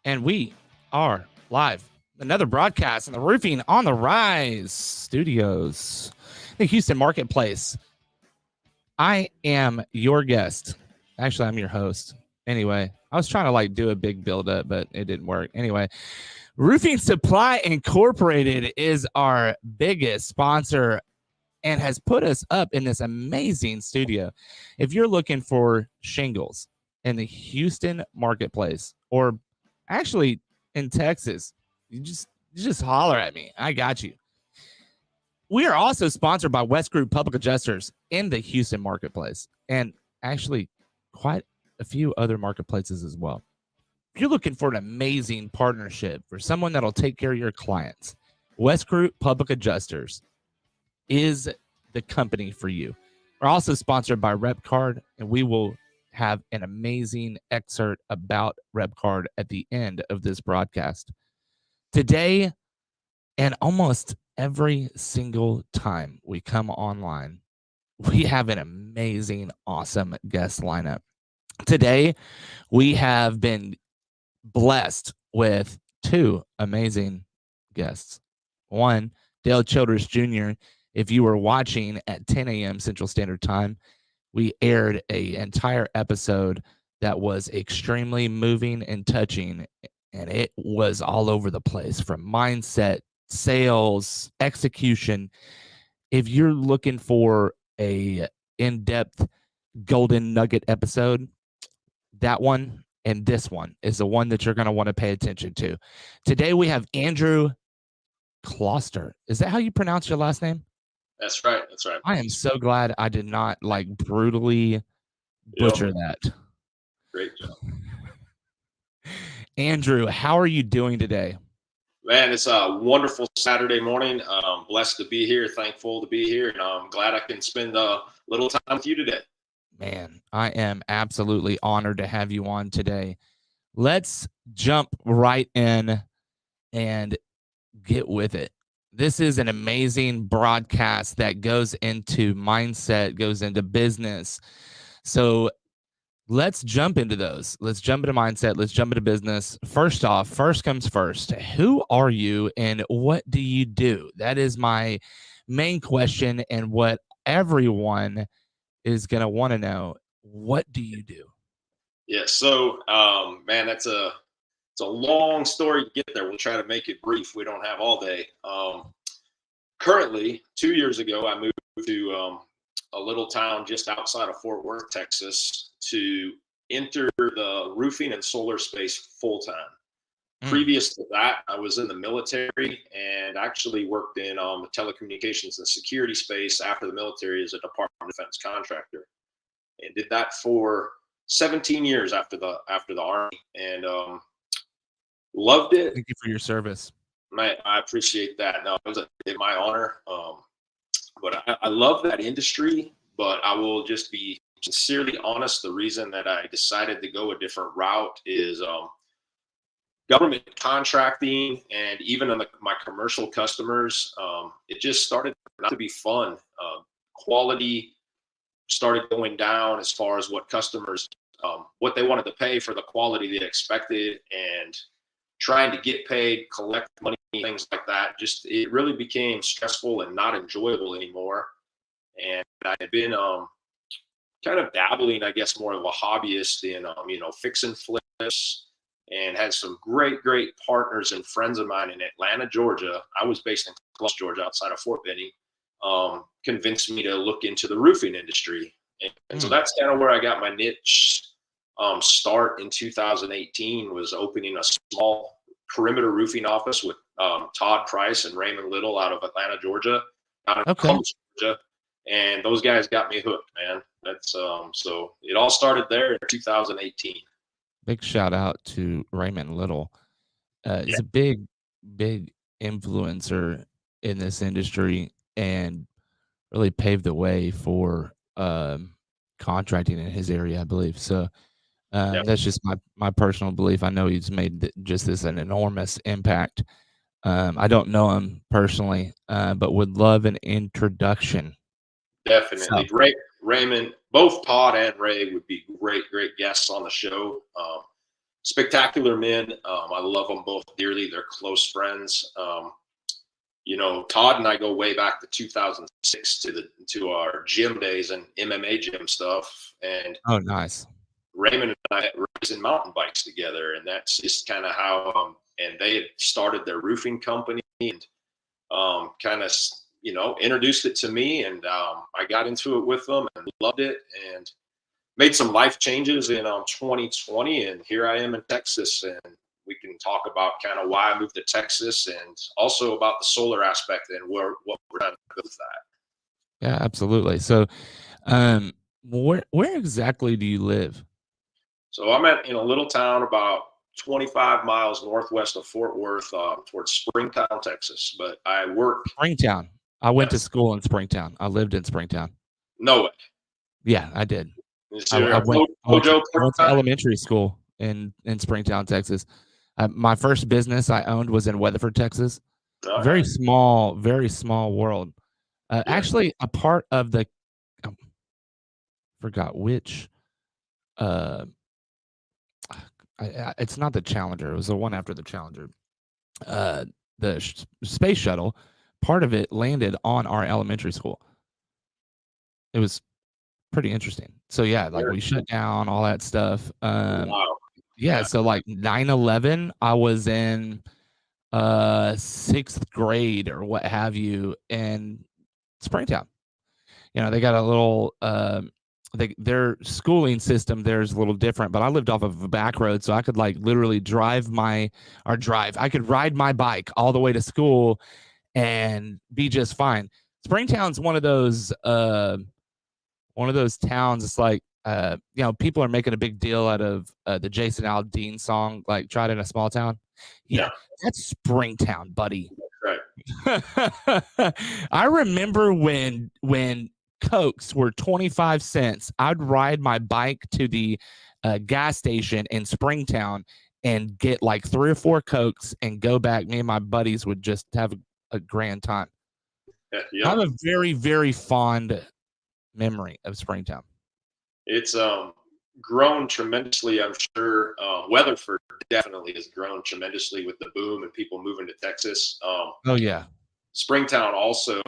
And we are live. Another broadcast in the Roofing on the Rise studios, the Houston Marketplace. I am your guest. Actually, I'm your host. Anyway, I was trying to do a big build up, but it didn't work. Anyway, Roofing Supply Incorporated is our biggest sponsor and has put us up in this amazing studio. If you're looking for shingles in the Houston marketplace, or actually in Texas, you just holler at me. I got you. We are also sponsored by West Group Public Adjusters in the Houston marketplace, and actually quite a few other marketplaces as well. If you're looking for an amazing partnership for someone that'll take care of your clients, West Group Public Adjusters is the company for you. We're also sponsored by RepCard, and we will have an amazing excerpt about RepCard at the end of this broadcast. Today, and almost every single time we come online, we have an amazing, awesome guest lineup. Today, we have been blessed with two amazing guests. One, Dale Childress Jr. If you were watching at 10 a.m. Central Standard Time, we aired an entire episode that was extremely moving and touching, and it was all over the place, from mindset, sales, execution. If you're looking for a in-depth golden nugget episode, that one and this one is the one that you're going to want to pay attention to. Today we have Andrew Kloster. Is that how you pronounce your last name? That's right. That's right. I am so glad I did not brutally butcher that. Great job. Andrew, how are you doing today? Man, it's a wonderful Saturday morning. I'm blessed to be here, thankful to be here, and I'm glad I can spend a little time with you today. Man, I am absolutely honored to have you on today. Let's jump right in and get with it. This is an amazing broadcast that goes into mindset, goes into business. So let's jump into those. Let's jump into mindset. Let's jump into business. First off, first comes first. Who are you and what do you do? That is my main question, and what everyone is going to want to know. What do you do? Yeah. So, man, it's a long story to get there. We'll try to make it brief. We don't have all day. Currently, 2 years ago, I moved to a little town just outside of Fort Worth, Texas, to enter the roofing and solar space full time. Previous to that, I was in the military and actually worked in the telecommunications and security space after the military as a Department of Defense contractor, and did that for 17 years after the Army, and loved it. Thank you for your service. I appreciate that. No, it was my honor. But I love that industry, but I will just be sincerely honest. The reason that I decided to go a different route is government contracting, and even on my commercial customers, it just started not to be fun. Quality started going down as far as what customers, what they wanted to pay for the quality they expected, and trying to get paid, collect money, things like that. Just, it really became stressful and not enjoyable anymore. And I had been kind of dabbling, I guess, more of a hobbyist in, fixing flips, and had some great partners and friends of mine in Atlanta, Georgia. I was based in Kloster, Georgia, outside of Fort Benning. Convinced me to look into the roofing industry. And so that's kind of where I got my niche start in 2018, was opening a small perimeter roofing office with Todd Price and Raymond Little out of Atlanta, Georgia, out of Columbus, Georgia. And those guys got me hooked, man. That's so it all started there in 2018. Big shout out to Raymond Little. He's a big influencer in this industry and really paved the way for contracting in his area, I believe. So that's just my personal belief. I know he's made just this an enormous impact. I don't know him personally, but would love an introduction. Definitely. So, Raymond, both Todd and Ray would be great guests on the show. spectacular men. I love them both dearly. They're close friends. Todd and I go way back to 2006 to our gym days and MMA gym stuff. And Oh, nice. Raymond and I were racing mountain bikes together, and that's just kind of how. And they had started their roofing company and kind of introduced it to me, and I got into it with them and loved it, and made some life changes in 2020, and here I am in Texas, and we can talk about kind of why I moved to Texas and also about the solar aspect and what we're trying to build with that. Yeah, absolutely. So, where exactly do you live? So I'm in a little town about 25 miles northwest of Fort Worth, towards Springtown, Texas. But I work. Springtown. I went to Yes. school in Springtown. I lived in Springtown. No way. Yeah, I did. Is I there a went to Mojo? elementary school in Springtown, Texas. My first business I owned was in Weatherford, Texas. All Very right. small world. Yeah. Actually, a part of the forgot which. It's not the Challenger. It was the one after the Challenger. The space shuttle. Part of it landed on our elementary school. It was pretty interesting. So yeah, like we shut down all that stuff. Wow. Yeah, so like 9/11, I was in 6th grade or what have you in Springtown. They got a little their schooling system there is a little different, but I lived off of a back road, so I could like literally I could ride my bike all the way to school and be just fine. Springtown's one of those towns. It's like people are making a big deal out of the Jason Aldean song, like "Tried in a Small Town." Yeah, that's Springtown, buddy. Right. I remember when Cokes were 25 cents. I'd ride my bike to the gas station in Springtown and get like 3 or 4 Cokes and go back. Me and my buddies would just have a grand time. Yeah. I have a very, very fond memory of Springtown. It's grown tremendously. I'm sure Weatherford definitely has grown tremendously with the boom and people moving to Texas. Oh yeah. Springtown also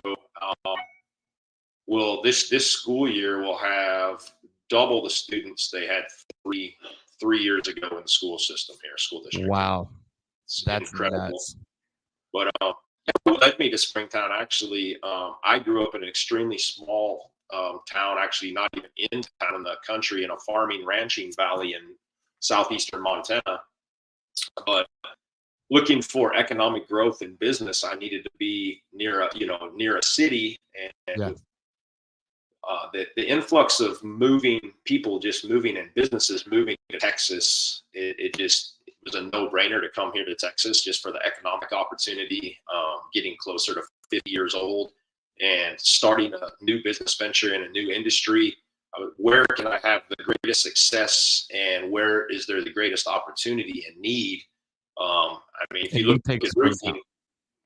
will this school year will have double the students they had three years ago in the school system here, school district. Wow, it's that's incredible. Nuts. But what led me to Springtown, actually, I grew up in an extremely small town, actually not even in town, in the country, in a farming ranching valley in southeastern Montana. But looking for economic growth and business, I needed to be near a city, and the influx of people just moving and businesses moving to Texas, it was a no-brainer to come here to Texas just for the economic opportunity, getting closer to 50 years old and starting a new business venture in a new industry. Where can I have the greatest success, and where is there the greatest opportunity and need? I mean, if you look at roofing,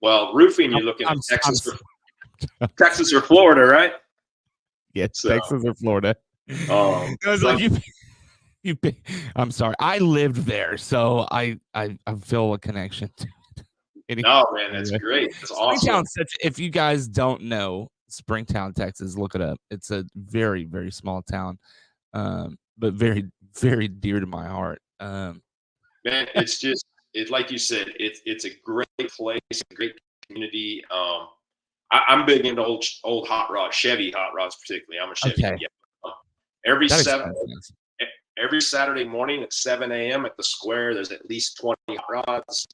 roofing, you're looking at Texas or Florida, right? Yeah, so, Texas or Florida. I was like, I'm sorry. I lived there, so I feel a connection to it. No, man, that's great. That's awesome. If you guys don't know Springtown, Texas, look it up. It's a very, very small town, but very, very dear to my heart. Man, it's just like you said, it's a great place, a great community. I'm big into old hot rods, Chevy hot rods particularly. I'm a Chevy guy. Every Saturday morning at 7 a.m. at the square, there's at least 20 hot rods.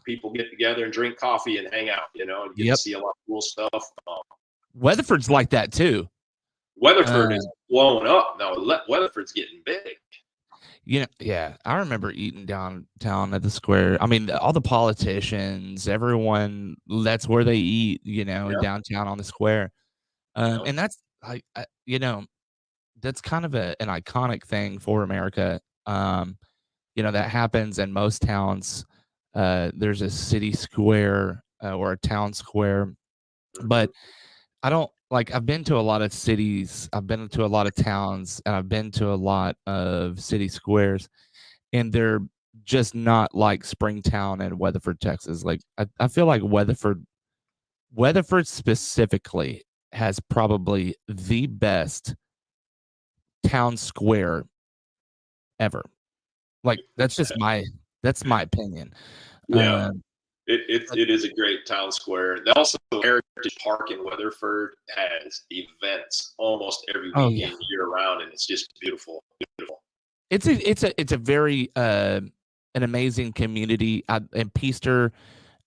People get together and drink coffee and hang out, and you get to see a lot of cool stuff. Weatherford's like that too. Weatherford is blowing up now. Weatherford's getting big. Yeah, I remember eating downtown at the square. I mean, all the politicians, everyone, that's where they eat, downtown on the square. And that's like, that's kind of an iconic thing for America. That happens in most towns. There's a city square or a town square, but I've been to a lot of cities, I've been to a lot of towns, and I've been to a lot of city squares. and they're just not like Springtown and Weatherford, Texas. Like I feel like Weatherford specifically has probably the best town square ever. Like that's my opinion. Yeah. Um, It is a great town square. Also, Heritage Park in Weatherford has events almost every oh yeah, weekend, year round, and it's just beautiful, beautiful. it's a very an amazing community. And Peaster,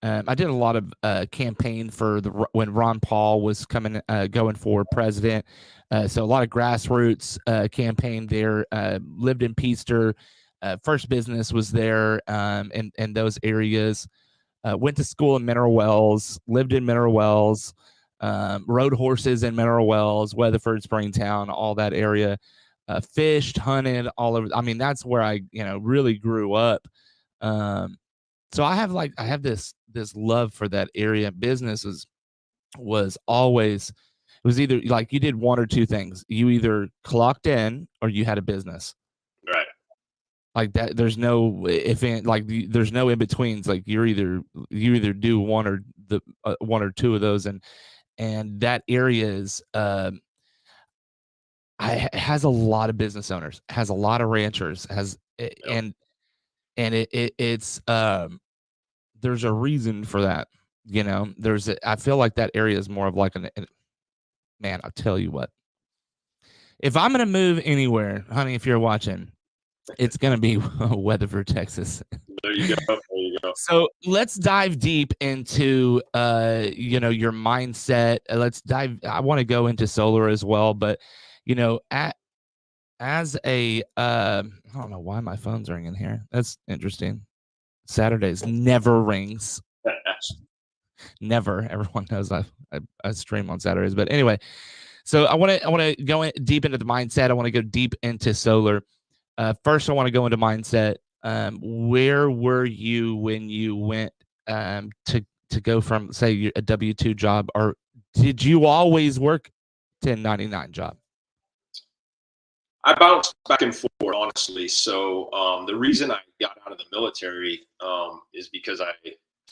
I did a lot of campaign for when Ron Paul was going for president. So a lot of grassroots campaign there. Lived in Peaster. First business was there in those areas. Went to school in Mineral Wells. Lived in Mineral Wells. Rode horses in Mineral Wells, Weatherford, Springtown, all that area. Fished, hunted, all over. I mean, that's where I really grew up. Um, so I have this love for that area. Business was always, it was either like you did one or two things. You either clocked in or you had a business. Right. Like that, there's no there's no in betweens. Like you either do one or the one or two of those, and that area is has a lot of business owners, has a lot of ranchers, Yep. and it's there's a reason for that. I feel like that area is more of like man, I'll tell you what. If I'm going to move anywhere, honey, if you're watching, it's going to be Weatherford, Texas. There you go. There you go. So let's dive deep into, your mindset. I want to go into solar as well, but, as I don't know why my phone's ringing here. That's interesting. Saturdays never rings. Never. Everyone knows I stream on Saturdays, but anyway. So I want to go deep into the mindset. I want to go deep into solar. First, I want to go into mindset. Where were you when you went to go from, say, a W-2 job, or did you always work 1099 job? I bounced back and forth, honestly. So the reason I got out of the military is because I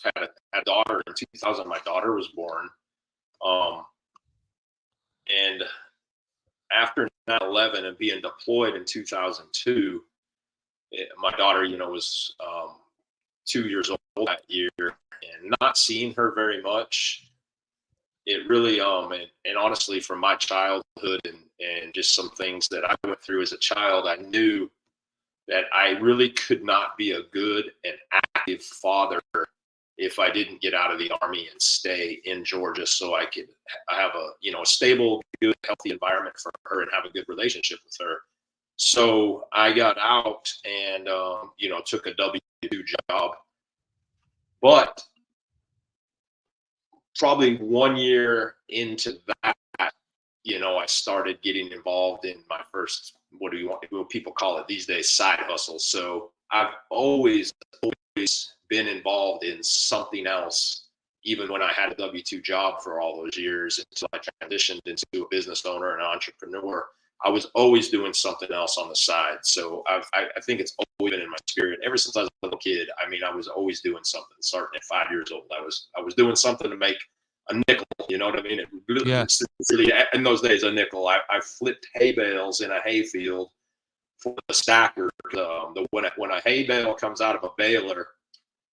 had a daughter in 2000. My daughter was born. And after 9/11 and being deployed in 2002, my daughter, was 2 years old that year, and not seeing her very much. It really, and honestly, from my childhood and just some things that I went through as a child, I knew that I really could not be a good and active father if I didn't get out of the Army and stay in Georgia, so I could have a stable, good, healthy environment for her and have a good relationship with her. So I got out and took a W-2 job, but probably 1 year into that, I started getting involved in my first, what people call it these days, side hustle. So I've always been involved in something else, even when I had a W-2 job for all those years until I transitioned into a business owner and an entrepreneur. I was always doing something else on the side. So I think it's always been in my spirit ever since I was a little kid. I mean, I was always doing something. Starting at 5 years old, I was doing something to make a nickel. You know what I mean? Really, in those days, a nickel. I flipped hay bales in a hay field for the stacker. When a hay bale comes out of a baler,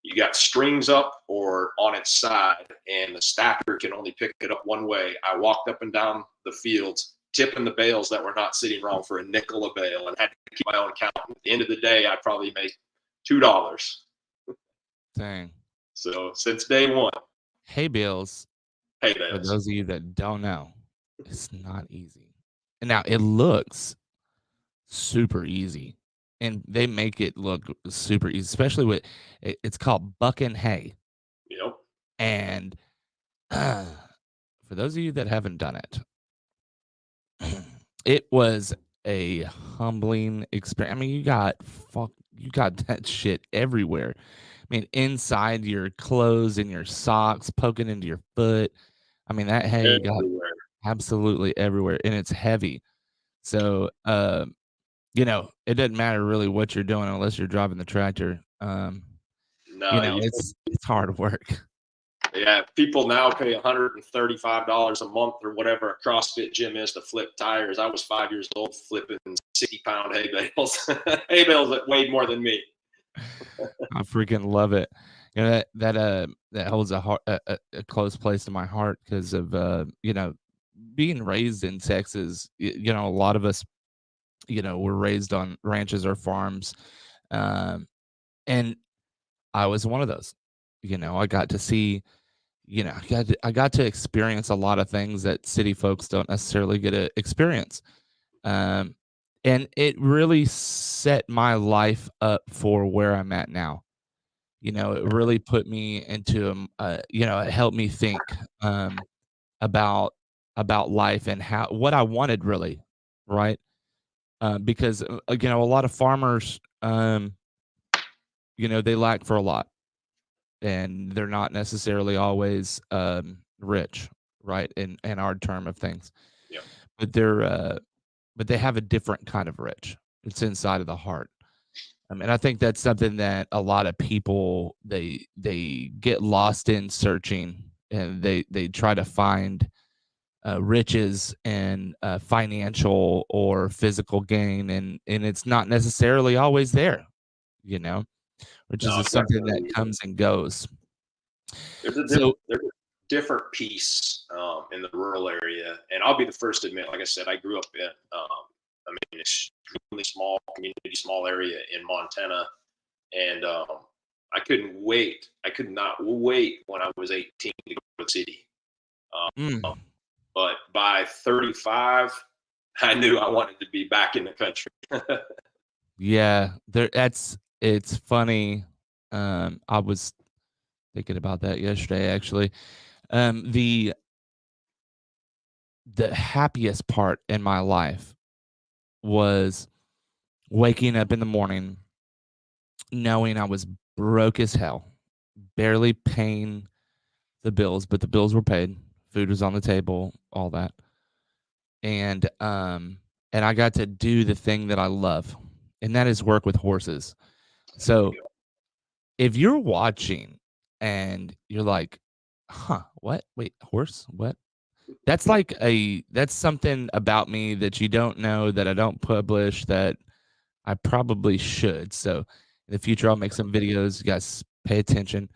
you got strings up or on its side, and the stacker can only pick it up one way. I walked up and down the fields, tipping the bales that were not sitting wrong for a nickel a bale, and had to keep my own count. At the end of the day, I probably made $2. Dang. So since day one. Hay bales. Hay bales. For those of you that don't know, it's not easy. And now it looks super easy. And they make it look super easy, especially with it's called bucking hay. Yep. And for those of you that haven't done it, it was a humbling experience. I mean, you got that shit everywhere. I mean, inside your clothes and your socks, poking into your foot. I mean, that hay got absolutely everywhere, and it's heavy. So it doesn't matter really what you're doing unless you're driving the tractor. No, It's hard work. yeah, people now pay $135 a month or whatever a CrossFit gym is to flip tires. I was 5 years old flipping 60-pound hay bales, hay bales that weighed more than me. I freaking love it. That holds a close place to my heart because of being raised in Texas. A lot of us, were raised on ranches or farms, um, and I was one of those. I got to see, I got to experience a lot of things that city folks don't necessarily get to experience. Um, and it really set my life up for where I'm at now. It really put me into, it helped me think, about life and how what I wanted really, right? Because, a lot of farmers, they lack for a lot, and they're not necessarily always, rich, right? In our term of things, Yeah. but but they have a different kind of rich. It's inside of the heart. And I think that's something that a lot of people they get lost in searching, and they try to find riches and financial or physical gain, and it's not necessarily always there, which is No, just something that definitely. comes and goes. There's So a different piece in the rural area, and I'll be the first to admit. Like I said, I grew up in an extremely small community, small area in Montana, and I couldn't wait. I could not wait when I was 18 to go to the city. mm, But by 35, I knew I wanted to be back in the country. yeah, it's funny. I was thinking about that yesterday, actually. The happiest part in my life was waking up in the morning knowing I was broke as hell, barely paying the bills, but the bills were paid. Food was on the table, all that. And I got to do the thing that I love, and that is work with horses. So if you're watching and you're like, huh, what? Wait, horse? What? That's something about me that you don't know, that I don't publish, that I probably should. So in the future, I'll make some videos. You guys pay attention.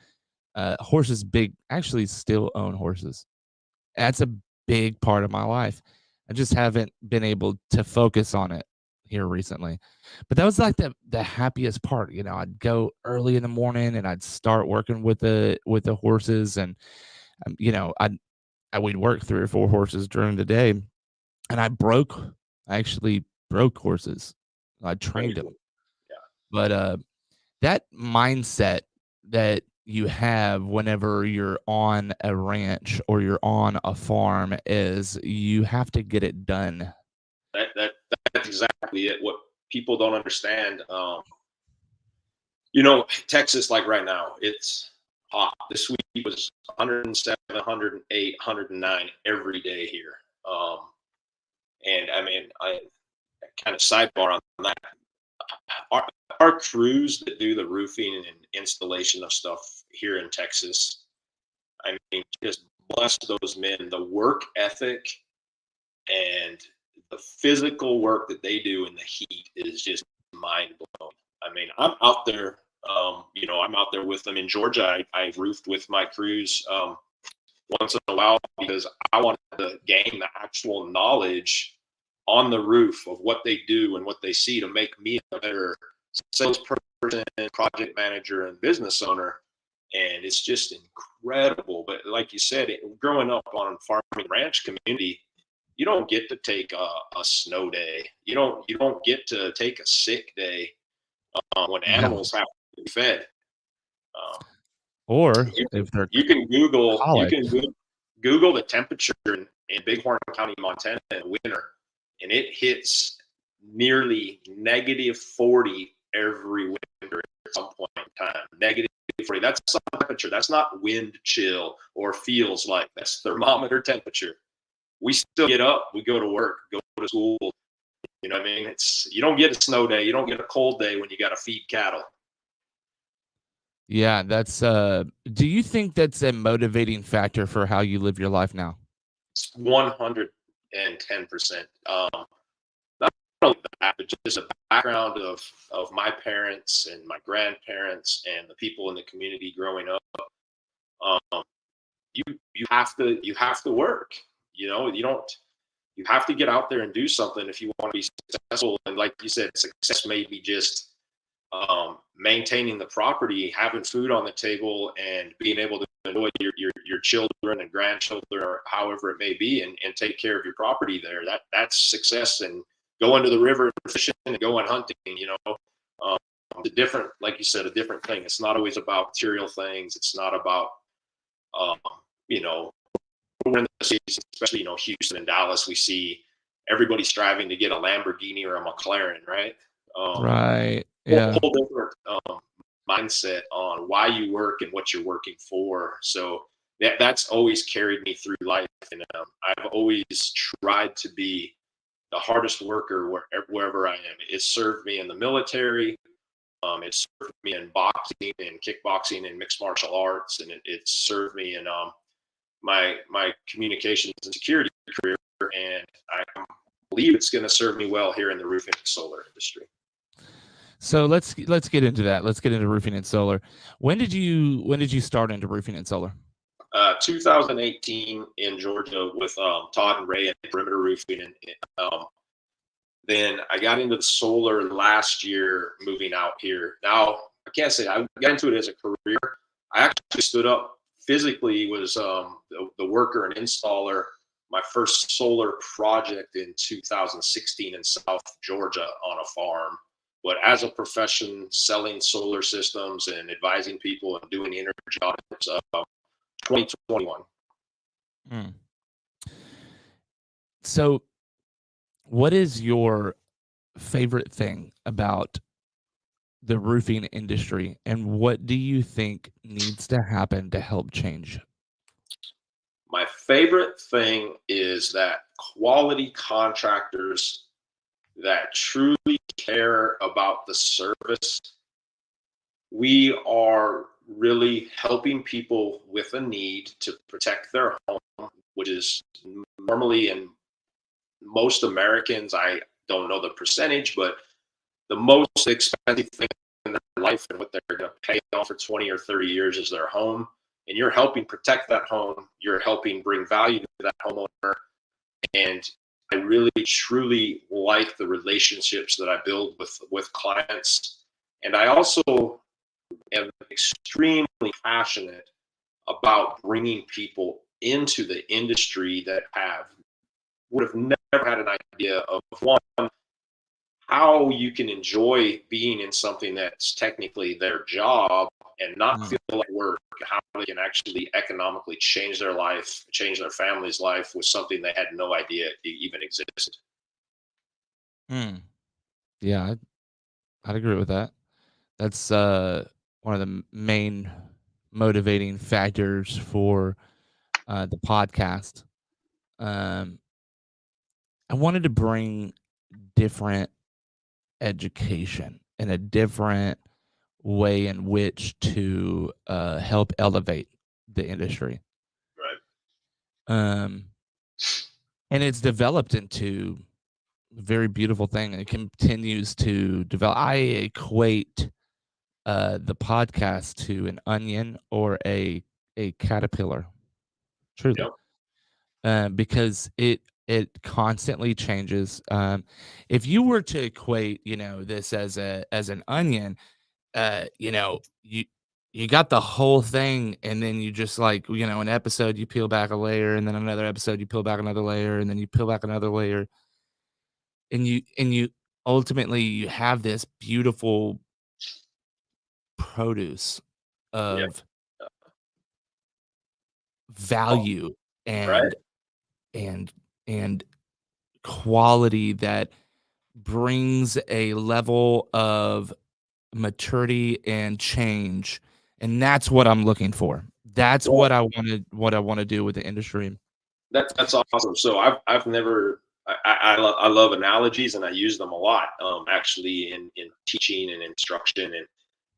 Horses, big, actually still own horses. That's a big part of my life. I just haven't been able to focus on it here recently. But that was like the happiest part. I'd go early in the morning and I'd start working with the horses, and we'd work 3 or 4 horses during the day, and I actually broke horses. I trained them. But that mindset that you have whenever you're on a ranch or you're on a farm is you have to get it done. That's exactly it. What people don't understand, Texas, like right now, it's hot. This week was 107, 108, 109 every day here. And I mean, I kind of sidebar on that. Our, our crews that do the roofing and installation of stuff here in Texas, I mean, just bless those men. The work ethic and the physical work that they do in the heat is just mind blowing. I mean, I'm out there, I'm out there with them in Georgia. I roofed with my crews once in a while because I wanted to gain the actual knowledge on the roof of what they do and what they see to make me a better salesperson, project manager, and business owner. And it's just incredible. But like you said, growing up on a farming ranch community, you don't get to take a snow day. You don't get to take a sick day when No. animals have to be fed. Um, Or you can if they're you can Google you colic. can Google the temperature in Bighorn County, Montana in winter, and it hits nearly -40 every winter at some point in time. -40. That's sun temperature. That's not wind chill or feels like. That's thermometer temperature. We still get up. We go to work, go to school. You know what I mean? You don't get a snow day, you don't get a cold day when you got to feed cattle. Yeah, that's do you think that's a motivating factor for how you live your life now? 110%. Not only that, but just a background of my parents and my grandparents and the people in the community growing up. Um, you have to work. You know, you have to get out there and do something if you want to be successful. And like you said, success may be just maintaining the property, having food on the table, and being able to enjoy your children and grandchildren, or however it may be, and take care of your property there. That's success. And going to the river and fishing and going hunting, you know, the different, like you said, a different thing. It's not always about material things. It's not about, you know, we're in the cities, especially, you know, Houston and Dallas, we see everybody striving to get a Lamborghini or a McLaren, right? Right. Yeah. Whole different mindset on why you work and what you're working for. So that's always carried me through life. And I've always tried to be the hardest worker wherever I am. It served me in the military. It served me in boxing and kickboxing and mixed martial arts. And it served me in my communications and security career. And I believe it's going to serve me well here in the roofing and solar industry. So let's get into that. Let's get into roofing and solar. When did you start into roofing and solar? 2018 in Georgia with Todd and Ray and Perimeter Roofing, and then I got into the solar last year, moving out here. Now I can't say I got into it as a career. I actually stood up physically, was the worker and installer. My first solar project in 2016 in South Georgia on a farm. But as a profession, selling solar systems and advising people and doing energy audits, 2021. So, what is your favorite thing about the roofing industry, and what do you think needs to happen to help change? My favorite thing is that quality contractors that truly care about the service. We are really helping people with a need to protect their home, which is normally, in most Americans, I don't know the percentage, but the most expensive thing in their life and what they're going to pay off for 20 or 30 years is their home. And you're helping protect that home. You're helping bring value to that homeowner. And I really, truly like the relationships that I build with clients. And I also am extremely passionate about bringing people into the industry that would have never had an idea of, one, how you can enjoy being in something that's technically their job and not feel like work, how they can actually economically change their life, change their family's life with something they had no idea even existed. Yeah, I'd agree with that. That's one of the main motivating factors for the podcast. I wanted to bring different education and a different way in which to help elevate the industry. Right. And it's developed into a very beautiful thing, and it continues to develop. I equate the podcast to an onion or a caterpillar, truly. Yep. Because it constantly changes. If you were to equate, this as an onion, you got the whole thing, and then you just, like, an episode you peel back a layer, and then another episode you peel back another layer, and then you peel back another layer, and you ultimately you have this beautiful produce Yep. of value Right. and quality that brings a level of maturity and change, and that's what I'm looking for. That's Well, what I want to do with the industry. that's awesome. So I've never I love analogies, and I use them a lot, actually in teaching and instruction,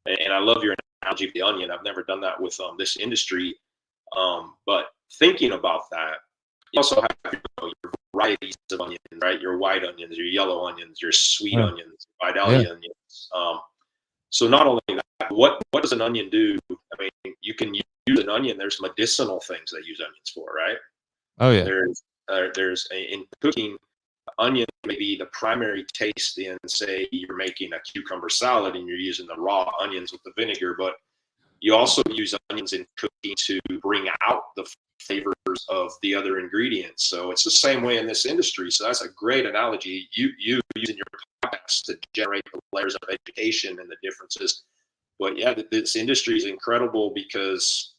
and I love your analogy of the onion. I've never done that with this industry, but thinking about that, you also have your varieties of onions, right? Your white onions, your yellow onions, your sweet onions, Vidalia onions. So not only that, what does an onion do? I mean, you can use an onion. There's medicinal things they use onions for, right? Oh yeah. In cooking, onion may be the primary taste in, say, you're making a cucumber salad and you're using the raw onions with the vinegar, but you also use onions in cooking to bring out the flavors of the other ingredients. So it's the same way in this industry. So that's a great analogy. You using your podcast to generate the layers of education and the differences. But yeah, this industry is incredible because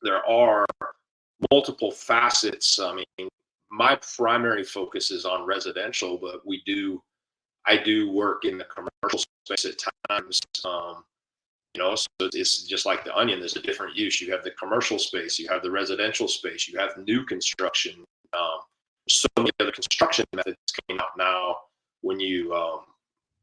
there are multiple facets. I mean, my primary focus is on residential, but I do work in the commercial space at times. So it's just like the onion. There's a different use. You have the commercial space, you have the residential space, you have new construction. So many other construction methods coming out now. When you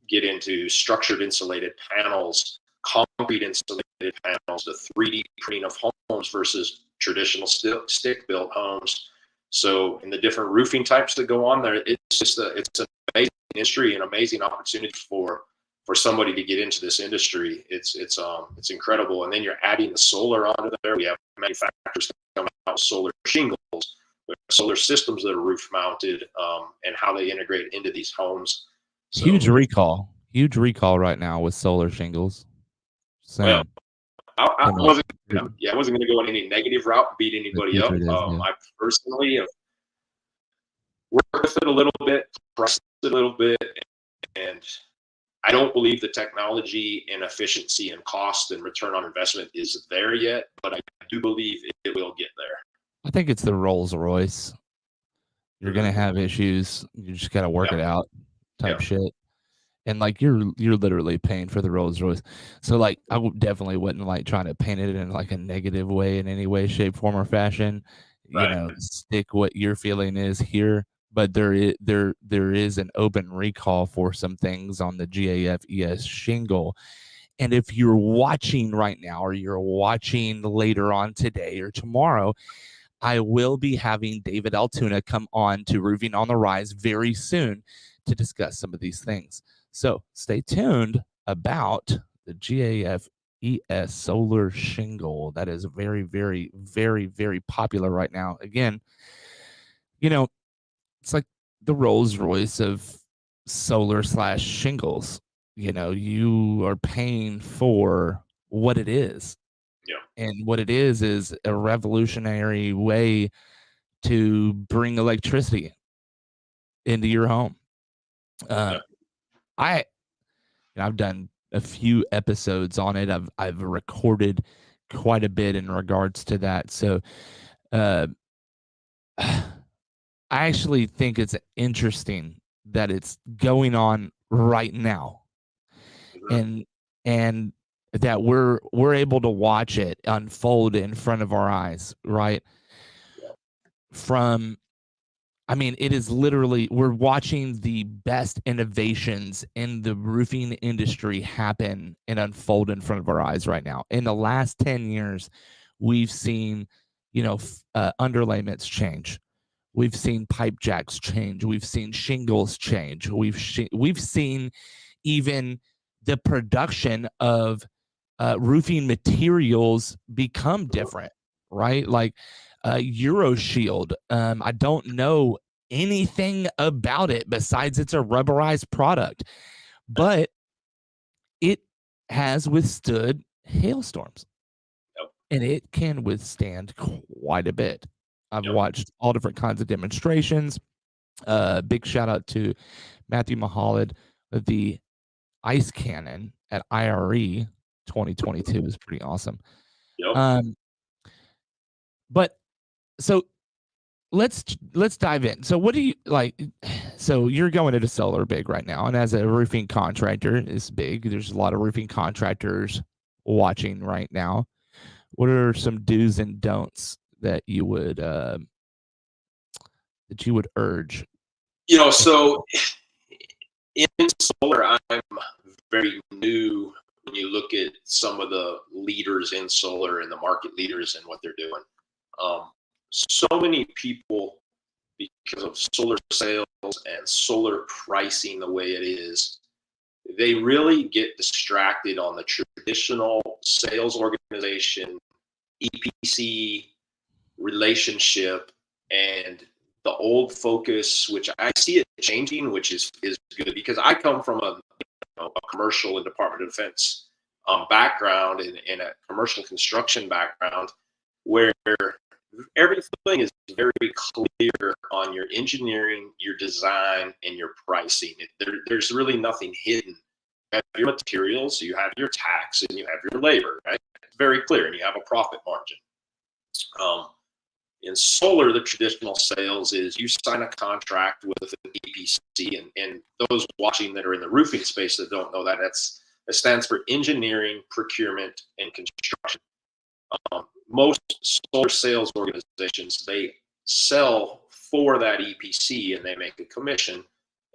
get into structured insulated panels, concrete insulated panels, the 3D printing of homes versus traditional stick built homes. So in the different roofing types that go on there, it's an amazing industry, an amazing opportunity for somebody to get into this industry. It's incredible. And then you're adding the solar onto there. We have manufacturers coming out with solar shingles, with solar systems that are roof mounted, and how they integrate into these homes. So, huge recall right now with solar shingles. Well, I wasn't going to go on any negative route and beat anybody up. I personally have worked with it a little bit, pressed it a little bit, and I don't believe the technology and efficiency and cost and return on investment is there yet, but I do believe it will get there. I think it's the Rolls Royce. You're going to have issues. You just got to work it out type shit. And like you're literally paying for the Rolls Royce. So like I definitely wouldn't like trying to paint it in like a negative way in any way, shape, form, or fashion. You know, stick what your feeling is here. But there is an open recall for some things on the GAF-ES shingle. And if you're watching right now, or you're watching later on today or tomorrow, I will be having David Altoona come on to Roofing on the Rise very soon to discuss some of these things. So stay tuned about the GAF-ES solar shingle. That is very, very, very, very popular right now. Again, you know, it's like the Rolls Royce of solar / shingles. You know, you are paying for what it is. Yeah. And what it is a revolutionary way to bring electricity into your home. I've done a few episodes on it. I've recorded quite a bit in regards to that. So I actually think it's interesting that it's going on right now, and that we're able to watch it unfold in front of our eyes, right? It is literally, we're watching the best innovations in the roofing industry happen and unfold in front of our eyes right now. In the last 10 years, we've seen, underlayments change. We've seen pipe jacks change. We've seen shingles change. We've seen even the production of roofing materials become different, right? Like EuroShield. I don't know anything about it besides it's a rubberized product, but it has withstood hailstorms, and it can withstand quite a bit. I've watched all different kinds of demonstrations. Big shout out to Matthew Mahalad. The ice cannon at IRE 2022 is pretty awesome. But so let's dive in. So what do you like? So you're going into solar big right now, and as a roofing contractor, it's big. There's a lot of roofing contractors watching right now. What are some do's and don'ts that you would urge? So in solar, I'm very new when you look at some of the leaders in solar and the market leaders and what they're doing. So many people, because of solar sales and solar pricing the way it is, they really get distracted on the traditional sales organization, EPC relationship, and the old focus, which I see it changing, which is good, because I come from a commercial and Department of Defense background and a commercial construction background, where everything is very clear on your engineering, your design, and your pricing. There's really nothing hidden. You have your materials, you have your tax, and you have your labor, right? It's very clear, and you have a profit margin. In solar, the traditional sales is you sign a contract with an EPC, and those watching that are in the roofing space that don't know that, it stands for engineering, procurement, and construction. Most solar sales organizations, they sell for that EPC and they make a commission.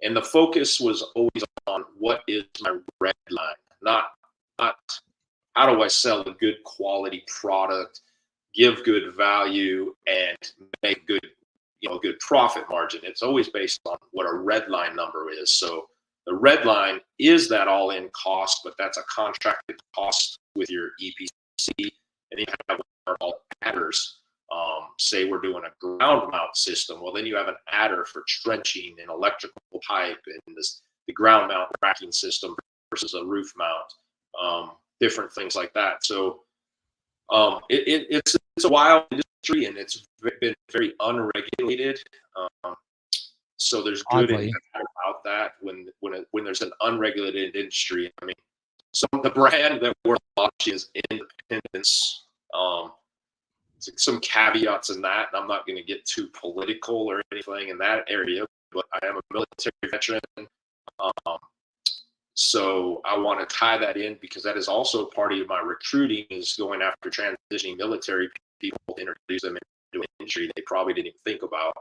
And the focus was always on what is my red line, not how do I sell a good quality product, give good value, and make good profit margin. It's always based on what a red line number is. So the red line is that all-in cost, but that's a contracted cost with your EPC. And you have what are called adders. Say we're doing a ground mount system. Well, then you have an adder for trenching and electrical pipe and the ground mount racking system versus a roof mount, different things like that. So it's a wild industry, and it's been very unregulated. So there's good and bad about that when there's an unregulated industry. I mean, the brand that we're launching is Independence. Some caveats in that, and I'm not going to get too political or anything in that area, but I am a military veteran. So I want to tie that in, because that is also part of my recruiting, is going after transitioning military people to introduce them into an industry they probably didn't even think about.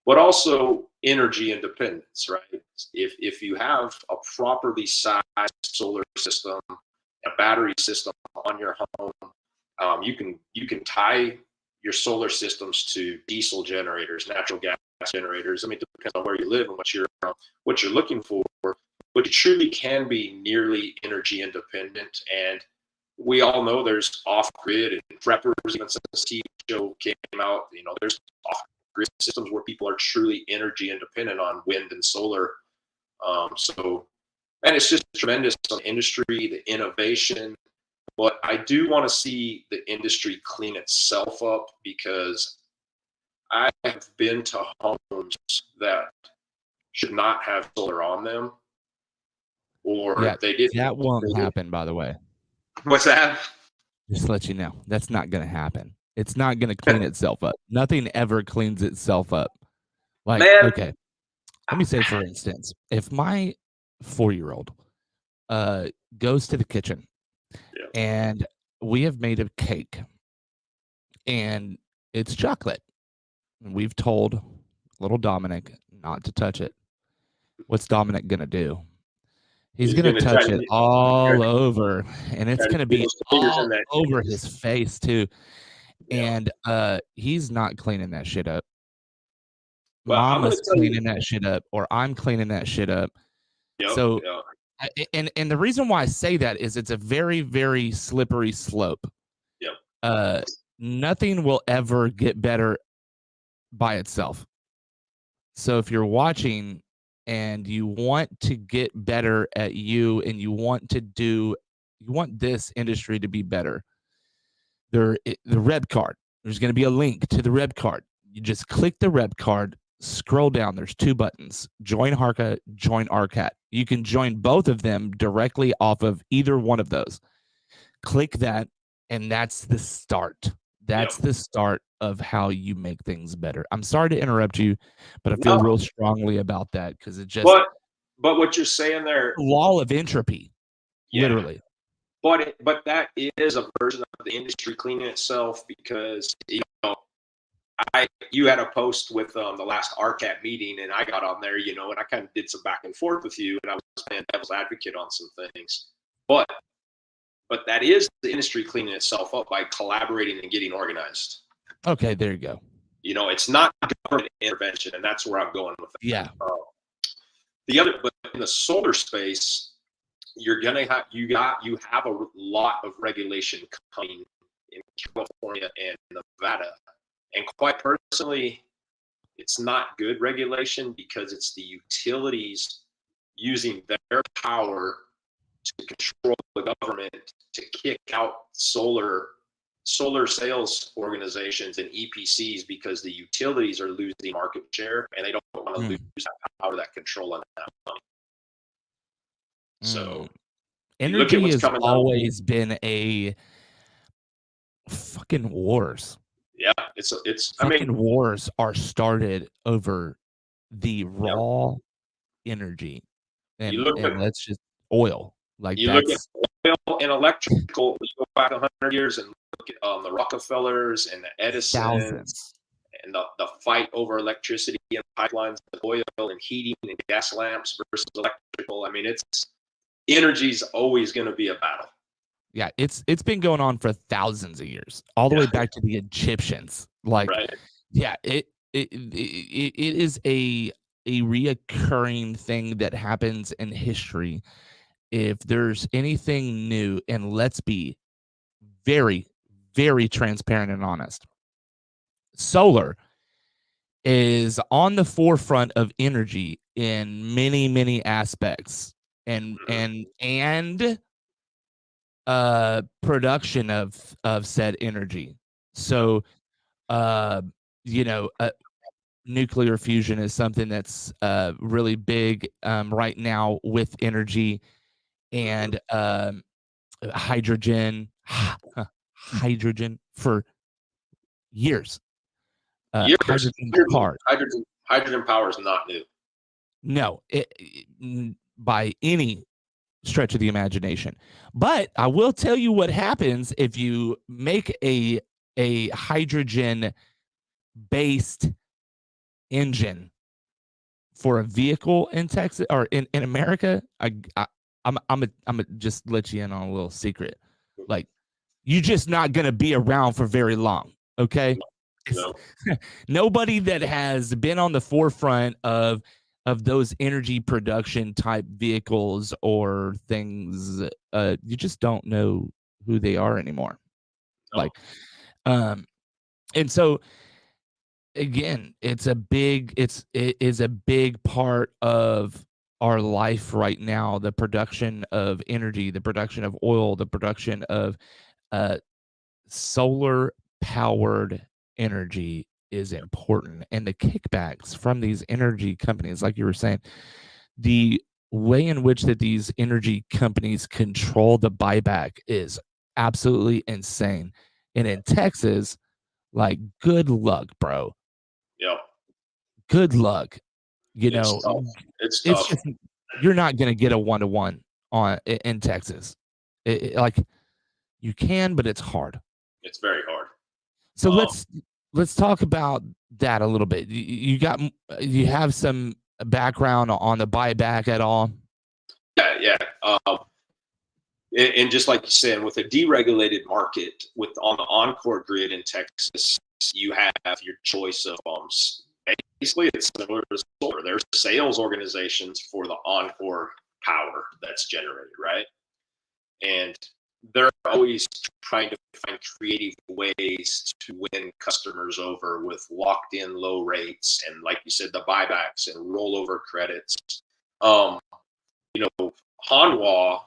But also energy independence, right? If you have a properly sized solar system, a battery system on your home, you can tie your solar systems to diesel generators, natural gas generators. I mean, it depends on where you live and what you're looking for. But you truly can be nearly energy independent. And we all know there's off-grid and preppers, even since this TV show came out, there's off-grid systems where people are truly energy independent on wind and solar. And it's just tremendous on the industry, the innovation. But I do want to see the industry clean itself up, because I have been to homes that should not have solar on them, or they didn't. That won't happen, by the way. What's that? Just to let you know, that's not going to happen. It's not going to clean itself up. Nothing ever cleans itself up. Okay, let me say, for instance, if my 4-year-old goes to the kitchen, and we have made a cake, and it's chocolate, and we've told little Dominic not to touch it. What's Dominic going to do? He's going to touch it all over, and it's going to be all over his face too. And he's not cleaning that shit up. Mama's cleaning that shit up, or I'm cleaning that shit up. So, and the reason why I say that is it's a very, very slippery slope. Nothing will ever get better by itself. So if you're watching and you want to get better at you, and you want this industry to be better, the red card, there's going to be a link to the red card. You just click the red card, scroll down, there's 2 buttons: join HARCA, join RCAT. You can join both of them directly off of either one of those. Click that, and that's the start. That's the start of how you make things better. I'm sorry to interrupt you, but I feel real strongly about that, because it just but what you're saying there, law of entropy, literally. But that is a version of the industry cleaning itself, because you had a post with the last RCAT meeting, and I got on there, and I kind of did some back and forth with you, and I was playing devil's advocate on some things. But that is the industry cleaning itself up by collaborating and getting organized. Okay, there you go. It's not government intervention, and that's where I'm going with that. Yeah. But in the solar space, you have a lot of regulation coming in California and Nevada. And quite personally, it's not good regulation because it's the utilities using their power to control the government to kick out solar sales organizations and EPCs because the utilities are losing market share and they don't want to lose that power, that control, and that money. So energy has always been a fucking wars. Yeah, it's. Wars are started over the raw energy, and let's just oil. Like you look at oil and electrical. You go back 100 years and look at the Rockefellers and the Edisons and the fight over electricity and pipelines, and oil and heating and gas lamps versus electrical. I mean, energy's always going to be a battle. Yeah, it's been going on for thousands of years, all the way back to the Egyptians. Like, yeah, it is a reoccurring thing that happens in history. If there's anything new, and let's be very, very transparent and honest, solar is on the forefront of energy in many, many aspects, and production of said energy. So nuclear fusion is something that's really big right now with energy, and hydrogen for years. Hydrogen power is not new. No, by any stretch of the imagination. But I will tell you what happens if you make a hydrogen based engine for a vehicle in Texas or in America. I'm gonna just let you in on a little secret. Like, you're just not gonna be around for very long. Okay. No. Nobody that has been on the forefront of those energy production type vehicles or things, you just don't know who they are anymore. No. Like, and so again, it is a big part of our life right now. The production of energy, the production of oil, the production of solar powered energy is important, and the kickbacks from these energy companies, like you were saying, the way in which that these energy companies control the buyback is absolutely insane. And in Texas, like, good luck, bro. Yeah. Good luck. It's tough. It's just, you're not going to get a 1-to-1 in Texas. Like, you can, but it's hard. It's very hard. So let's talk about that a little bit. You have some background on the buyback at all? Yeah. And just like you said, with a deregulated market, on the Encore grid in Texas, you have your choice of basically it's similar to solar. There's sales organizations for the Encore power that's generated, right? And they're always trying to find creative ways to win customers over with locked in low rates and, like you said, the buybacks and rollover credits. Hanwha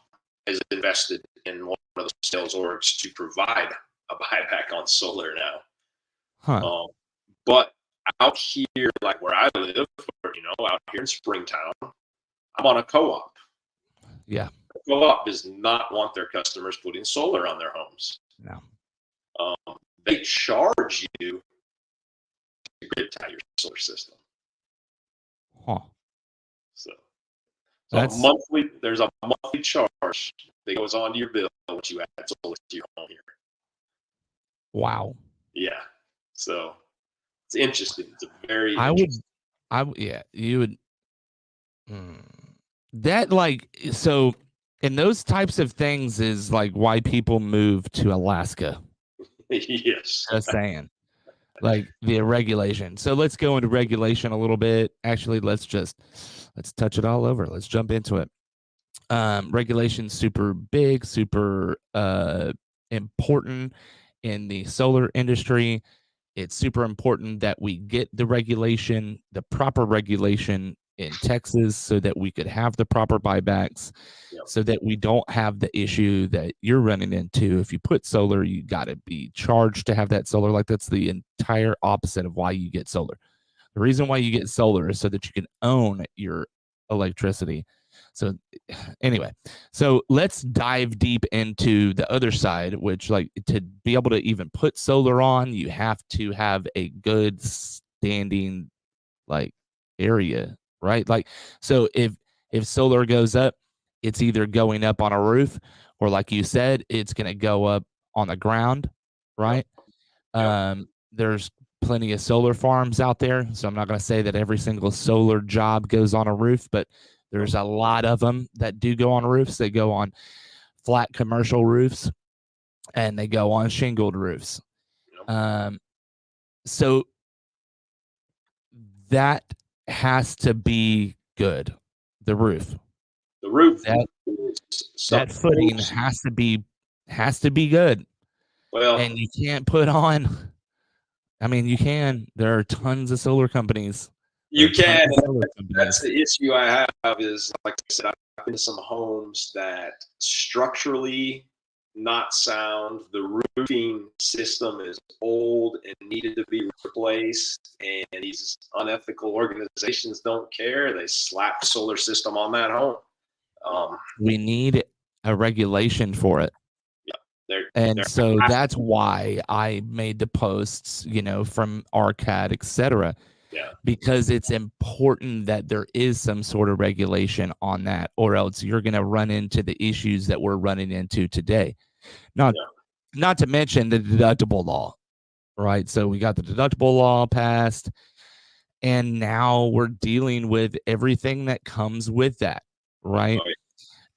has invested in one of the sales orgs to provide a buyback on solar now. But out here, like where I live, out here in Springtown, I'm on a co-op. Yeah. Co-op does not want their customers putting solar on their homes. No. They charge you to grid tie your solar system. So there's a monthly charge that goes onto your bill once you add solar to your home here. Wow. Yeah. So It's interesting. It's a very Yeah, you would. That like so, and those types of things is like why people move to Alaska. yes. Just saying, like the regulation. So let's go into regulation a little bit. Actually, let's touch it all over. Let's jump into it. Regulation super big, super important in the solar industry. It's super important that we get the regulation, the proper regulation in Texas so that we could have the proper buybacks, Yep. so that we don't have the issue that you're running into. If you put solar, you got to be charged to have that solar. Like that's the entire opposite of why you get solar. The reason why you get solar is so that you can own your electricity. So anyway, so let's dive deep into the other side, which like to be able to even put solar on, you have to have a good standing like area, right? Like so if solar goes up, it's either going up on a roof or like you said, it's going to go up on the ground, right? Yep. There's plenty of solar farms out there, so I'm not going to say that every single solar job goes on a roof, but there's a lot of them that do go on roofs. They go on flat commercial roofs and they go on shingled roofs. Yep. So that has to be good. The roof. The roof. That footing has to be good. Well, and you can't put on. I mean, you can. There are tons of solar companies. You can. That's the issue I have is, like I said, I've been to some homes that structurally not sound. The roofing system is old and needed to be replaced. And these unethical organizations don't care. They slap solar system on that home. We need a regulation for it. So that's why I made the posts, from ARCAD, etc. Yeah. Because it's important that there is some sort of regulation on that, or else you're going to run into the issues that we're running into today. Not to mention the deductible law, right? So we got the deductible law passed, and now we're dealing with everything that comes with that, right?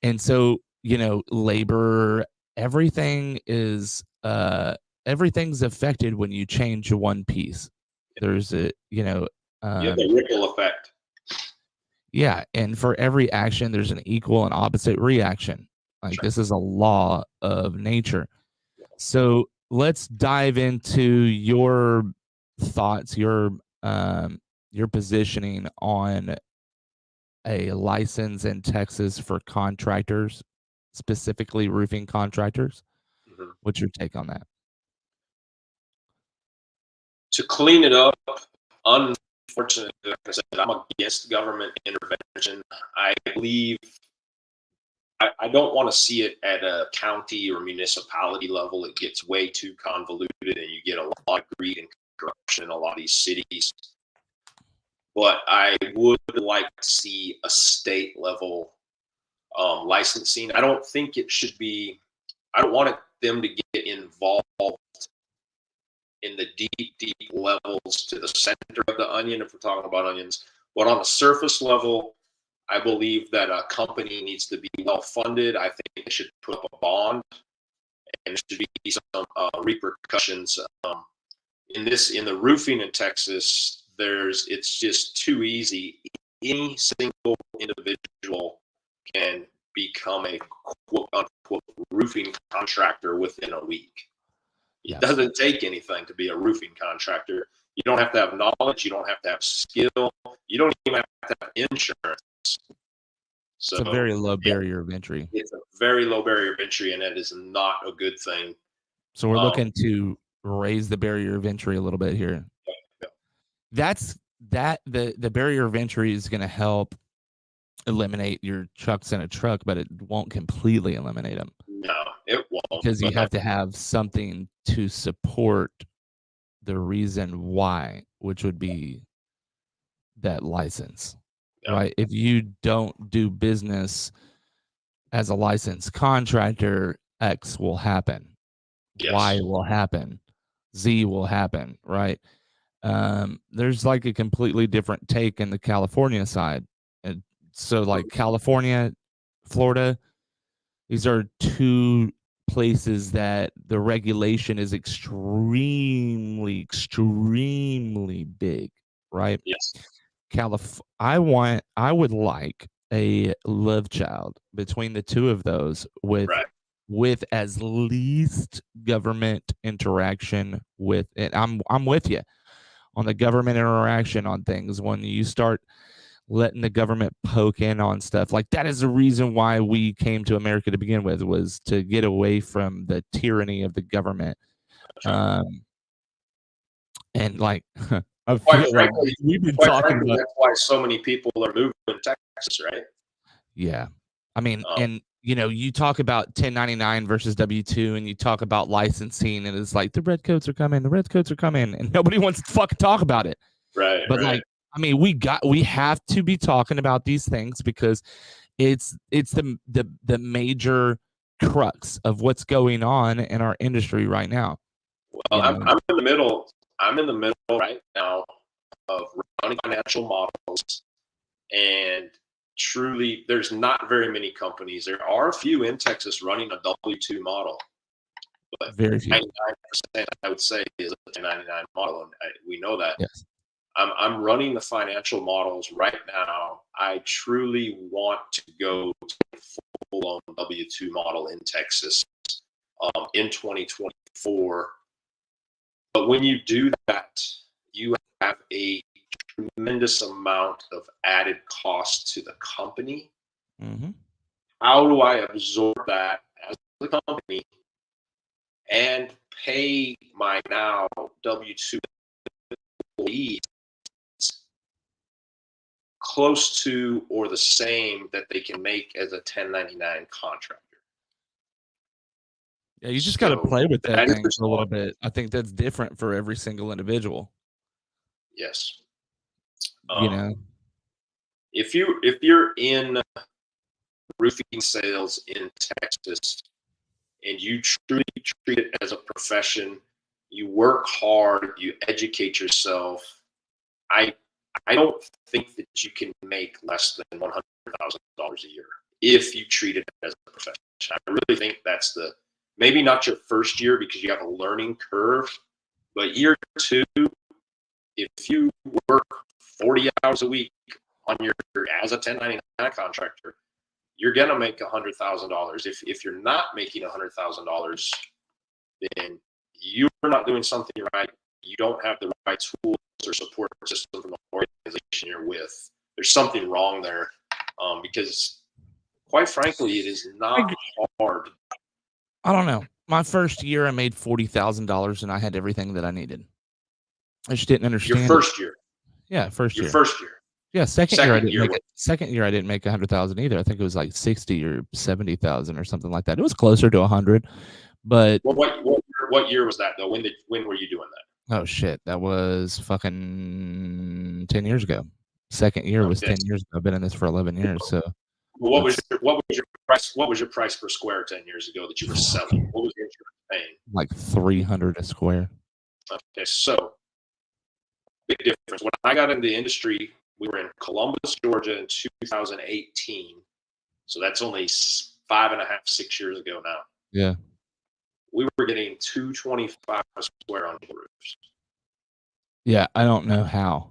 And so, labor, everything's affected when you change one piece. There's a, you have a ripple effect. Yeah, and for every action, there's an equal and opposite reaction. Like this is a law of nature. So let's dive into your thoughts, your positioning on a license in Texas for contractors, specifically roofing contractors. Mm-hmm. What's your take on that? To clean it up, unfortunately, like I said, I'm against government intervention. I believe I don't want to see it at a county or municipality level. It gets way too convoluted and you get a lot of greed and corruption in a lot of these cities. But I would like to see a state level licensing. I don't think it should be, I don't want them to get involved in the deep levels to the center of the onion, if we're talking about onions. But on the surface level, I believe that a company needs to be well funded. I think they should put up a bond, and there should be some repercussions. In the roofing in Texas, it's just too easy. Any single individual can become a quote unquote roofing contractor within a week. It doesn't take anything to be a roofing contractor. You don't have to have knowledge. You don't have to have skill. You don't even have to have insurance. So it's a very low barrier of entry. It's a very low barrier of entry, and that is not a good thing. So we're looking to raise the barrier of entry a little bit here. The barrier of entry is going to help eliminate your trucks in a truck, but it won't completely eliminate them. No, it won't. Because you have to have something to support the reason why, which would be that license, right? If you don't do business as a licensed contractor, X will happen. Y will happen. Z will happen, right? There's like a completely different take in the California side. And so like California, Florida, these are two places that the regulation is extremely big, right? Yes. I would like a love child between the two of those Right. with as least government interaction with it. I'm with you on the government interaction on things. When you start letting the government poke in on stuff, like that is the reason why we came to America to begin with, was to get away from the tyranny of the government. That's right. And like I Quite feel like frankly, we've been talking about, that's why so many people are moving to Texas, right? yeah. I mean, Um, and you talk about 1099 versus W2, and you talk about licensing, and it's like the red coats are coming, and nobody wants to fucking talk about it. right, But right. like, I mean, we have to be talking about these things because it's the major crux of what's going on in our industry right now. Well, I'm in the middle. I'm in the middle right now of running financial models, and truly, there's not very many companies. There are a few in Texas running a W-2 model, but Very few. 99%, I would say, is a 1099 model, and we know that. Yes. I'm running the financial models right now. I truly want to go to a full-on W-2 model in Texas in 2024. But when you do that, you have a tremendous amount of added cost to the company. Mm-hmm. How do I absorb that as a company and pay my now W-2 employees close to or the same that they can make as a 1099 contractor? Yeah, you just got to play with that thing for a little one. bit. I think that's different for every single individual. Yes. You know, if you're in roofing sales in Texas and you truly treat it as a profession, you work hard, you educate yourself, I don't think that you can make less than $100,000 a year if you treat it as a profession. I really think that's maybe not your first year because you have a learning curve, but year two, if you work 40 hours a week on as a 1099 contractor, you're gonna make $100,000. If you're not making $100,000, then you're not doing something right. You don't have the right tools or support system from the organization you're with. There's something wrong there, because quite frankly, it is not hard. I don't know. My first year, I made $40,000, and I had everything that I needed. I just didn't understand. Your first year. Yeah, first year. First year. Yeah, second year I didn't make 100,000 either. I think it was like 60 or 70,000 or something like that. It was closer to 100, but well, what year was that though? When were you doing that? Oh shit, that was fucking 10 years ago. Second year was 10 years ago. I've been in this for 11 years. So well, what was your price? What was your price per square 10 years ago that you were selling? What was your insurance paying? Like 300 a square. Okay, so big difference. When I got into the industry, we were in Columbus, Georgia in 2018. So that's only 5.5, 6 years ago now. Yeah. We were getting $225 a square on roofs. Yeah, I don't know how.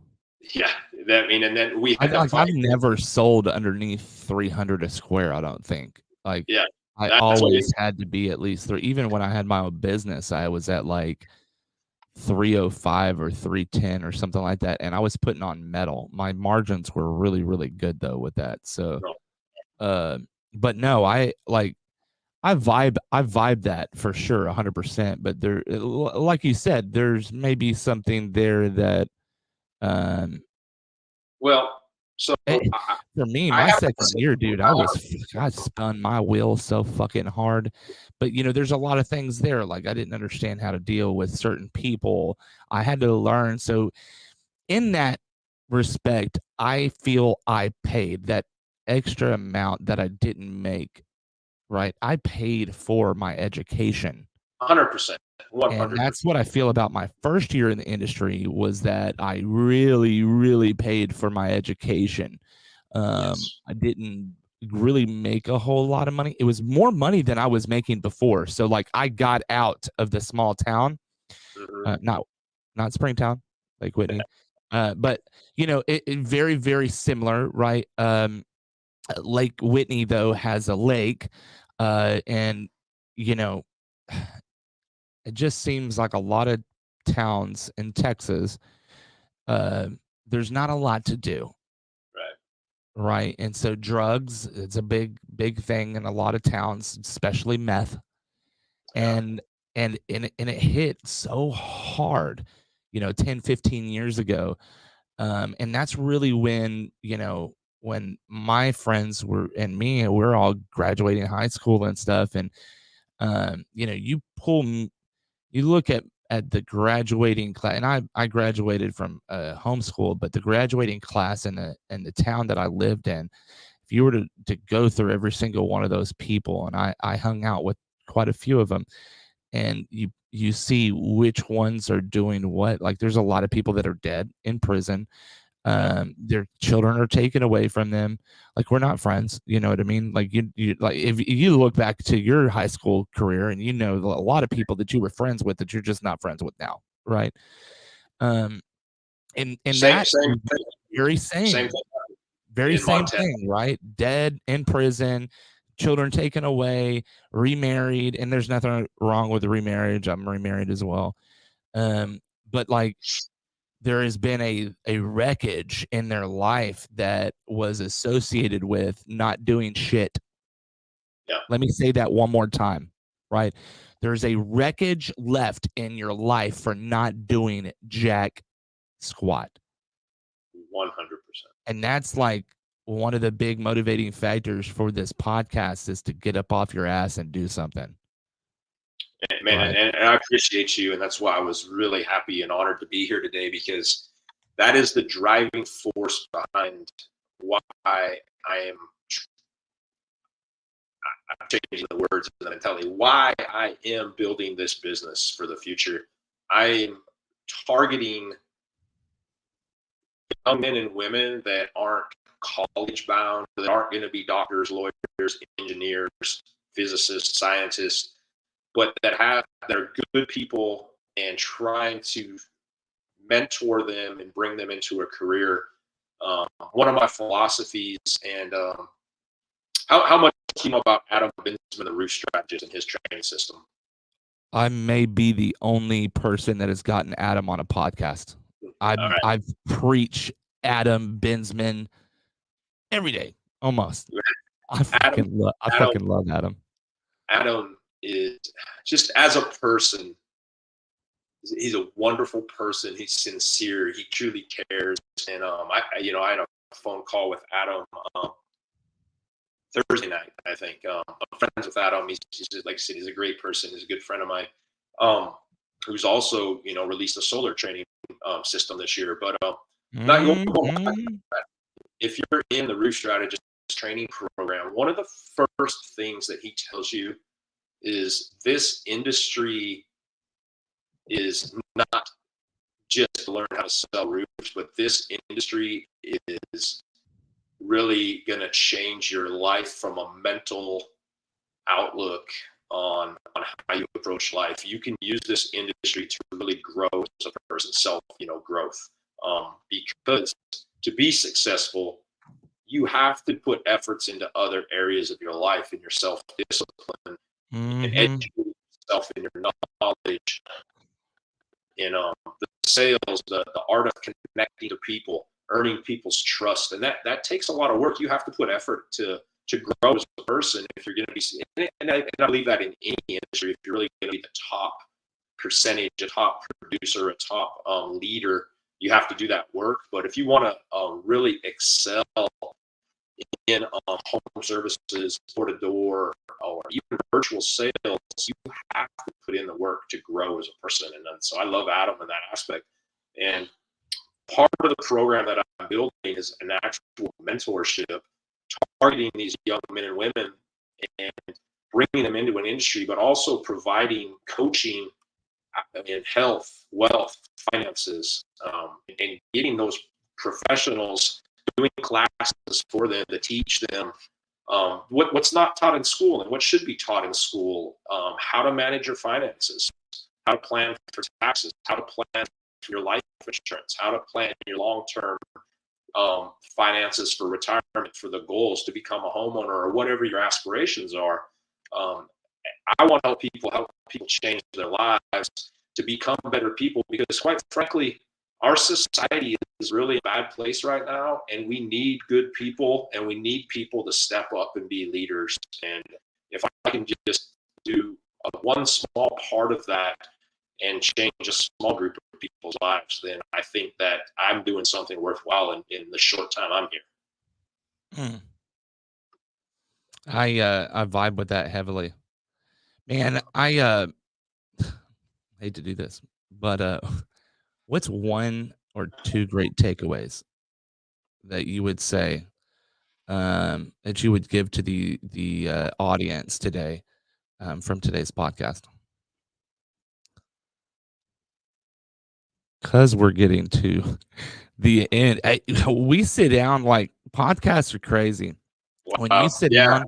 Yeah, and then we had I've never sold underneath 300 a square. I don't think. Like, yeah, I always had to be at least 3. Even when I had my own business, I was at like 305 or 310 or something like that, and I was putting on metal. My margins were really, really good though with that. So, but no, I vibe that for sure, 100%. But there, like you said, there's maybe something there that, well, so for me, my second year, dude, I spun my wheels so fucking hard. But there's a lot of things there. Like I didn't understand how to deal with certain people. I had to learn. So in that respect, I feel I paid that extra amount that I didn't make. Right. I paid for my education. 100%, And 100%. that's what I feel about my first year in the industry, was that I really, really paid for my education. Yes. I didn't really make a whole lot of money. It was more money than I was making before. So like I got out of the small town, Hmm. not Springtown, like Whitney. But it very, very similar, right? Lake Whitney though has a lake, and you know, it just seems like a lot of towns in Texas, uh, there's not a lot to do, Right. right? And so drugs, it's a big, big thing in a lot of towns, especially meth. Yeah. And it hit so hard, 10, 15 years ago. And that's really when my friends were and me, we're all graduating high school and stuff. And you look at the graduating class, and I graduated from homeschool, but the graduating class in the town that I lived in, if you were to go through every single one of those people, and I hung out with quite a few of them, and you see which ones are doing what. Like there's a lot of people that are dead in prison. Yeah. Their children are taken away from them. Like we're not friends, you know what I mean? Like you like if you look back to your high school career, and a lot of people that you were friends with that you're just not friends with now, right? um and Same, that same is thing. very Same same, thing very in same Montana. thing, right? Dead in prison, children taken away, remarried. And there's nothing wrong with the remarriage. I'm remarried as well. But like there has been a wreckage in their life that was associated with not doing shit. Yeah. Let me say that one more time, right? There's a wreckage left in your life for not doing jack squat. 100%. And that's like one of the big motivating factors for this podcast, is to get up off your ass and do something. Man, Right. and I appreciate you, and that's why I was really happy and honored to be here today, because that is the driving force behind why I am I'm changing the words and then telling you why I am building this business for the future. I am targeting young men and women that aren't college bound, that aren't going to be doctors, lawyers, engineers, physicists, scientists, but that are good people, and trying to mentor them and bring them into a career. One of my philosophies, and how much you know about Adam Bensman, the roof strategist, and his training system? I may be the only person that has gotten Adam on a podcast. All right. I've preached Adam Bensman every day, almost. Adam, I Adam, fucking love Adam. Adam is just, as a person, he's a wonderful person. He's sincere. He truly cares. And I had a phone call with Adam Thursday night. I think I'm friends with Adam. He's like I said, he's a great person. He's a good friend of mine. Who's also released a solar training system this year. But not going Mm-hmm. if you're in the roof strategist training program, one of the first things that he tells you is this industry is not just to learn how to sell roofs, but this industry is really going to change your life from a mental outlook on how you approach life. You can use this industry to really grow as a person, growth. Because to be successful, you have to put efforts into other areas of your life, and your self-discipline, and Mm-hmm. educate yourself in your knowledge, in the sales, the art of connecting to people, earning people's trust, and that takes a lot of work. You have to put effort to grow as a person if you're going to be. And I believe that in any industry, if you're really going to be the top percentage, a top producer, a top leader, you have to do that work. But if you want to really excel in home services, door to door, or even virtual sales, you have to put in the work to grow as a person. And so I love Adam in that aspect. And part of the program that I'm building is an actual mentorship targeting these young men and women. And bringing them into an industry, but also providing coaching in health, wealth, finances, and getting those professionals doing classes for them to teach them what's not taught in school and what should be taught in school, how to manage your finances, how to plan for taxes, how to plan for your life insurance, how to plan your long-term finances for retirement, for the goals to become a homeowner or whatever your aspirations are. I want to help people change their lives to become better people, because quite frankly, our society is really a bad place right now, and we need good people, and we need people to step up and be leaders. And if I can just do one small part of that and change a small group of people's lives, then I think that I'm doing something worthwhile in the short time I'm here. I vibe with that heavily, man. I hate to do this, but what's one or two great takeaways that you would say that you would give to the audience today from today's podcast? Because we're getting to the end. We sit down, like, podcasts are crazy. Wow. When you sit down,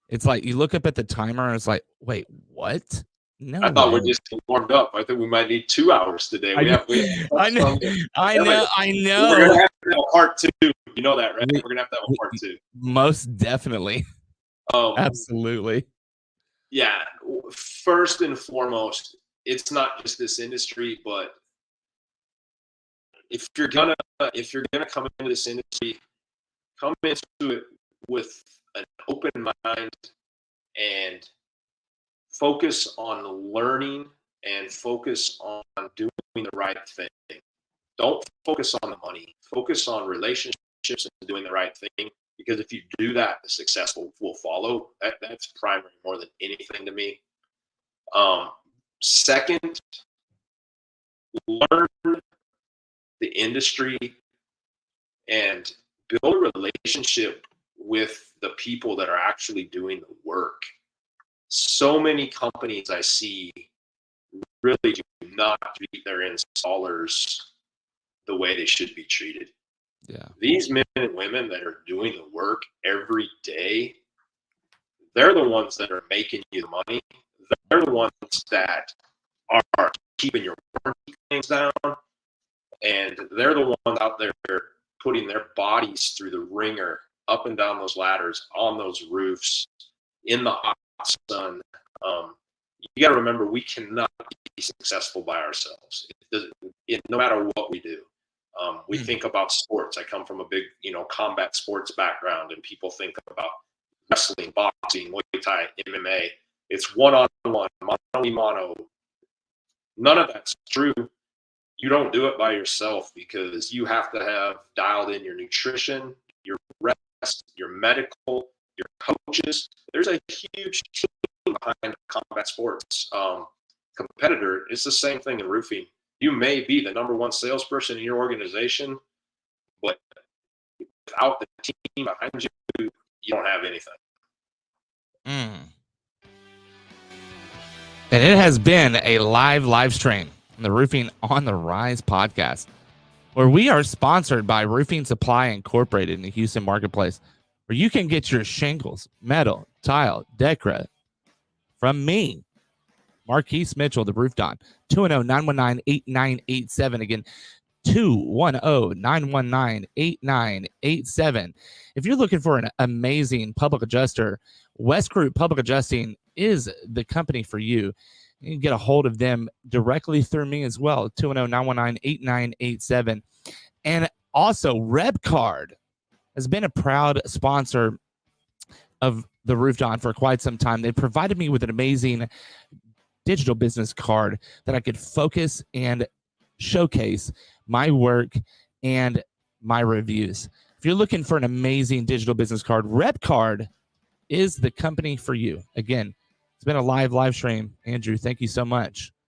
it's like you look up at the timer and it's like, wait, what? No, I thought we're just warmed up. I think we might need 2 hours today. I know. We're gonna have to have a part two. You know that, right? We're gonna have to have a part two. Most definitely. Absolutely. Yeah. First and foremost, it's not just this industry, but if you're gonna come into this industry, come into it with an open mind and focus on learning and focus on doing the right thing. Don't focus on the money. Focus on relationships and doing the right thing. Because if you do that, the success will follow. That's primary more than anything to me. Second, learn the industry and build a relationship with the people that are actually doing the work. So many companies I see really do not treat their installers the way they should be treated. Yeah. These men and women that are doing the work every day, they're the ones that are making you the money. They're the ones that are keeping your warranty claims down. And they're the ones out there putting their bodies through the ringer, up and down those ladders, on those roofs, in the hot sun. You got to remember, we cannot be successful by ourselves. No matter what we do. We think about sports. I come from a big, combat sports background, and people think about wrestling, boxing, Muay Thai, MMA. It's one-on-one, mano-a-mano. None of that's true. You don't do it by yourself, because you have to have dialed in your nutrition, your rest, your medical, your coaches. There's a huge team behind combat sports competitor. It's the same thing in roofing. You may be the number one salesperson in your organization, but without the team behind you, you don't have anything. And it has been a live stream on the Roofing on the Rise podcast, where we are sponsored by Roofing Supply Incorporated in the Houston marketplace, where you can get your shingles, metal, tile, Decra from me, Marquise Mitchell, the Roof Don. 210-919-8987. Again, 210-919-8987. If you're looking for an amazing public adjuster, West Group Public Adjusting is the company for you. You can get a hold of them directly through me as well, 210-919-8987. And also, RepCard has been a proud sponsor of the Roof Don for quite some time. They provided me with an amazing digital business card that I could focus and showcase my work and my reviews. If you're looking for an amazing digital business card, RepCard is the company for you. Again, it's been a live stream. Andrew, thank you so much.